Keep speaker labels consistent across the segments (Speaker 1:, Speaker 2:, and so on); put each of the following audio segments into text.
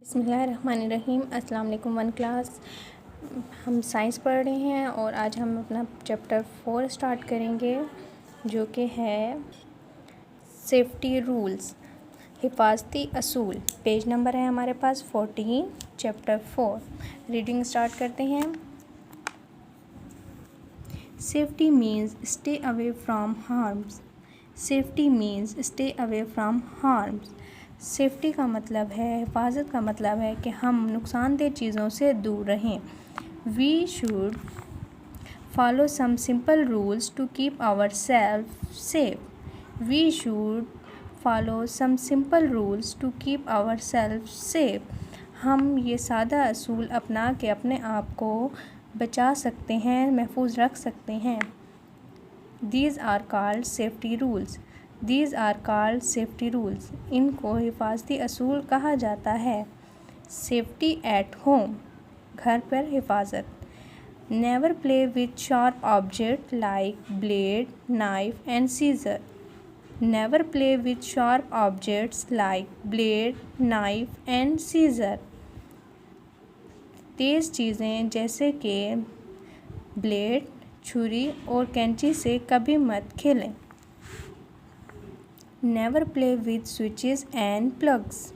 Speaker 1: बिस्मिल्लाहिर्रहमानिर्रहीम। अस्सलाम वालेकुम। वन क्लास हम साइंस पढ़ रहे हैं और आज हम अपना चैप्टर 4 स्टार्ट करेंगे जो कि है सेफ्टी रूल्स, हिफाजती असूल। पेज नंबर है हमारे पास 14, चैप्टर 4। रीडिंग स्टार्ट करते हैं। Safety means stay away from harms. Safety means stay away from harms. Safety का मतलब है, हिफाजत का मतलब है कि हम नुकसानदेह चीज़ों से दूर रहें। We should follow some simple rules to keep our self safe. We should follow some simple rules to keep our self safe. हम ये सादा असूल अपना के अपने आप को बचा सकते हैं, महफूज रख सकते हैं। These are called safety rules. These are called safety rules. इनको हिफाजती असूल कहा जाता है। Safety at home, घर पर हिफाजत। Never play with sharp objects like blade, knife and scissor. Never play with sharp objects like blade, knife and scissor. तेज़ चीज़ें जैसे कि ब्लेड, छुरी और कैंची से कभी मत खेलें। Never play with switches and plugs.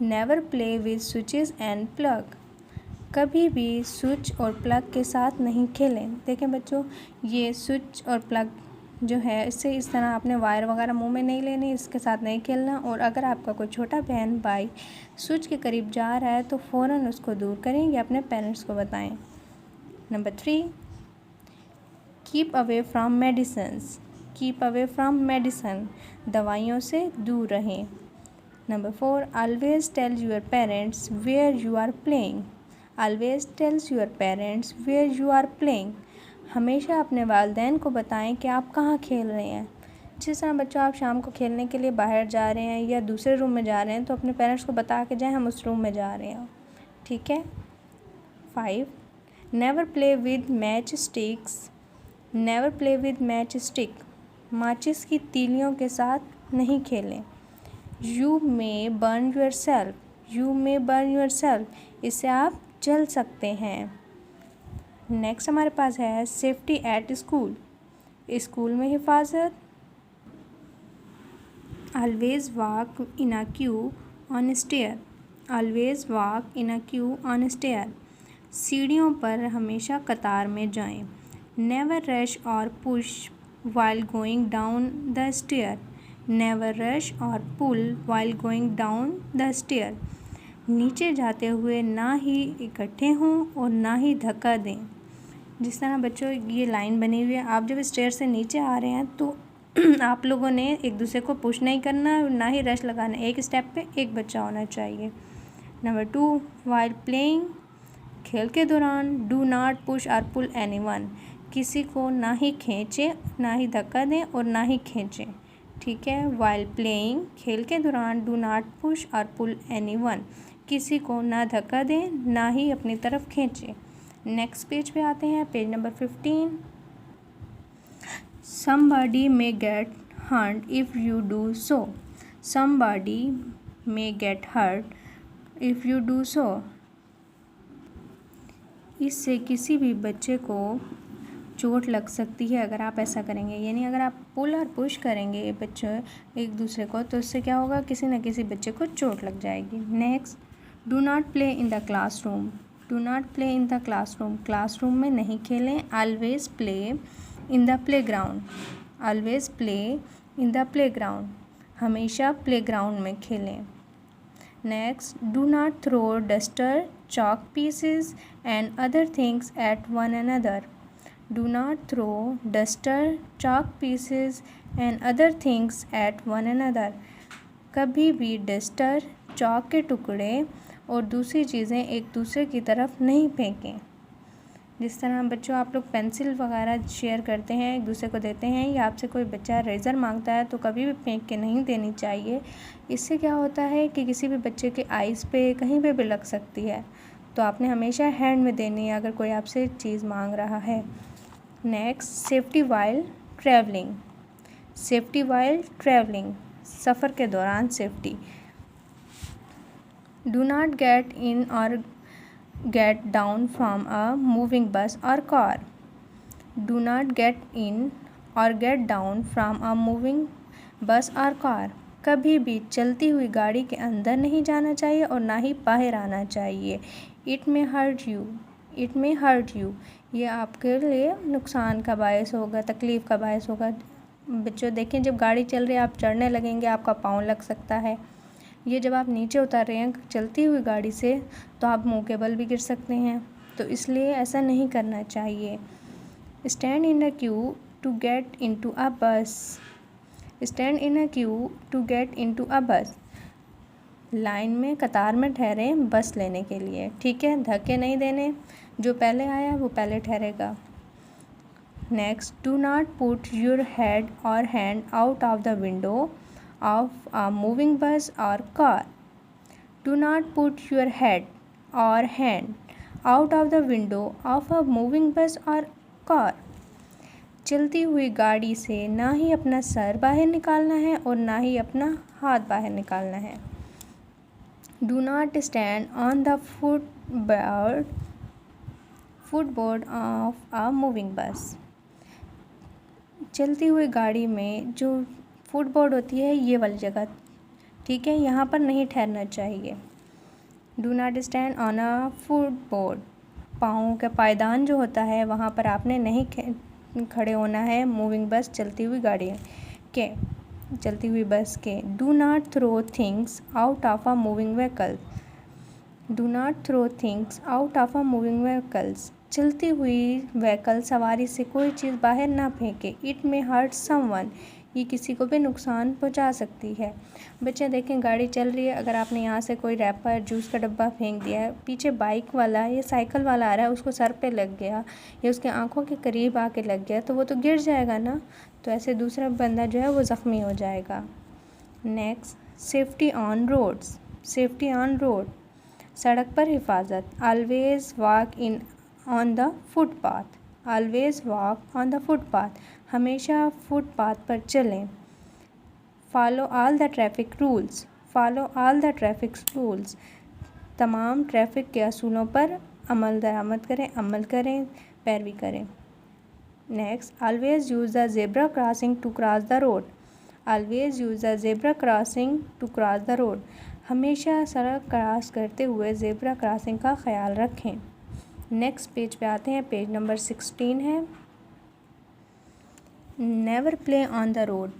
Speaker 1: Never play with switches and plug. कभी भी स्विच और प्लग के साथ नहीं खेलें। देखें बच्चों, ये स्विच और प्लग जो है, इससे इस तरह आपने वायर वगैरह मुंह में नहीं लेनी, इसके साथ नहीं खेलना। और अगर आपका कोई छोटा बहन भाई स्विच के करीब जा रहा है तो फ़ौरन उसको दूर करें या अपने पेरेंट्स को बताएं। Number 3, keep away from medicines. Keep away from medicine, दवाइयों से दूर रहें। Number 4, always tell your parents where you are playing. Always tells your parents where you are playing. हमेशा अपने वालिदैन को बताएं कि आप कहाँ खेल रहे हैं। जिस तरह बच्चों आप शाम को खेलने के लिए बाहर जा रहे हैं या दूसरे रूम में जा रहे हैं तो अपने पेरेंट्स को बता के जाएं हम उस रूम में जा रहे हैं, ठीक है। 5, never play with match sticks. Never play with match stick, माचिस की तीलियों के साथ नहीं खेलें। You may burn your self. You may burn your self, इससे आप जल सकते हैं। नेक्स्ट हमारे पास है सेफ्टी एट स्कूल। स्कूल में हिफाजत। Always walk in a queue on stair. Always walk in a queue on stair, सीढ़ियों पर हमेशा कतार में जाएं। Never rush or push while going down the stair. Never rush or pull while going down the stair, नीचे जाते हुए ना ही इकट्ठे हों और ना ही धक्का दें। जिस तरह बच्चों ये लाइन बनी हुई है, आप जब स्टेयर से नीचे आ रहे हैं तो आप लोगों ने एक दूसरे को पुश नहीं करना, ना ही रश लगाना। एक स्टेप पे एक बच्चा होना चाहिए। नंबर 2, वाइल प्लेइंग, खेल के दौरान डू नॉट पुश और पुल एनीवन, किसी को ना ही खींचें, ना ही धक्का दें और ना ही खींचें, ठीक है। वाइल प्लेइंग, खेल के दौरान डू नॉट पुश और पुल एनीवन, किसी को ना धक्का दें ना ही अपनी तरफ खींचें। नेक्स्ट पेज पे आते हैं, page number 15। Somebody may get hurt if you do so. Somebody may get hurt if you do so. इससे किसी भी बच्चे को चोट लग सकती है अगर आप ऐसा करेंगे। यानी अगर आप पुल और पुश करेंगे बच्चे एक दूसरे को तो इससे क्या होगा, किसी न किसी बच्चे को चोट लग जाएगी। Next, do not play in the classroom. Do not play in the classroom, classroom में नहीं खेलें। Always play in the playground. Always play in the playground, हमेशा प्ले ग्राउंड में खेलें। Next, do not throw duster, chalk pieces and other things at one another. Do not throw duster, chalk pieces and other things at one another. कभी भी duster, chalk के टुकड़े और दूसरी चीज़ें एक दूसरे की तरफ नहीं फेंकें। जिस तरह बच्चों आप लोग पेंसिल वगैरह शेयर करते हैं, एक दूसरे को देते हैं, या आपसे कोई बच्चा रेज़र मांगता है तो कभी भी फेंक के नहीं देनी चाहिए। इससे क्या होता है कि किसी भी बच्चे के आइज़ पे कहीं पे भी लग सकती है, तो आपने हमेशा हैंड में देनी है अगर कोई आपसे चीज़ मांग रहा है। Next, safety while travelling. Safety while travelling, सफ़र के दौरान safety. Do not get in or get down from a moving bus or car. Do not get in or get down from a moving bus or car. कभी भी चलती हुई गाड़ी के अंदर नहीं जाना चाहिए और ना ही बाहर आना चाहिए. It may hurt you. It may hurt you. ये आपके लिए नुकसान का बायस होगा, तकलीफ़ का बायस होगा. बच्चों देखें, जब गाड़ी चल रही है आप चढ़ने लगेंगे, आपका पाँव लग सकता है. ये जब आप नीचे उतर रहे हैं चलती हुई गाड़ी से तो आप मुँह के बल भी गिर सकते हैं. तो इसलिए ऐसा नहीं करना चाहिए. Stand in a queue to get into a bus. Stand in a queue to get into a bus. Line में कतार में ठहरे बस लेने के लिए. ठीक है, धक्के नहीं देने. जो पहले आया वो पहले ठहरेगा. Next, do not put your head or hand out of the window of a moving bus or car. Do not put your head or hand out of the window of a moving bus or car. चलती हुई गाड़ी से ना ही अपना sir बाहर निकालना है और ना ही अपना हाथ बाहर निकालना है. Do not stand on the footboard of a moving bus. चलती हुई गाड़ी में जो फुटबोर्ड होती है ये वाली जगह, ठीक है, यहाँ पर नहीं ठहरना चाहिए. Do not stand on a footboard. पाँव का पायदान जो होता है वहाँ पर आपने नहीं खड़े होना है. मूविंग बस चलती हुई गाड़ी के, चलती हुई बस के. Do not throw things out of a moving vehicle. Do not throw things out of a moving vehicles. चलती हुई व्हीकल सवारी से कोई चीज़ बाहर ना फेंके. It may hurt someone. ये किसी को भी नुकसान पहुंचा सकती है. बच्चे देखें, गाड़ी चल रही है, अगर आपने यहाँ से कोई रैपर जूस का डब्बा फेंक दिया है, पीछे बाइक वाला या साइकिल वाला आ रहा है, उसको सर पे लग गया या उसके आंखों के करीब आके लग गया तो वो तो गिर जाएगा ना. तो ऐसे दूसरा बंदा जो है वो ज़ख्मी हो जाएगा. Next, safety on roads. Safety on road. सड़क पर हिफाजत. Always walk in on the footpath. Always walk on the footpath. हमेशा फुटपाथ पर चलें. Follow all the traffic rules. Follow all the traffic rules. तमाम ट्रैफिक के असूलों पर अमल दरामद करें, अमल करें, पैरवी करें. Next, always use the zebra crossing to cross the road. Always use the zebra crossing to cross the road. हमेशा सड़क क्रॉस करते हुए ज़ेब्रा क्रॉसिंग का ख्याल रखें. नेक्स्ट पेज पे आते हैं. पेज नंबर 16 है. Never play on the road.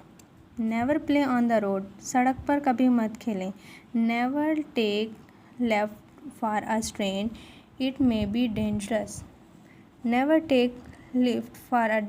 Speaker 1: Never play on the road. सड़क पर कभी मत खेलें. Never take left for a train. It may be dangerous. Never take left for a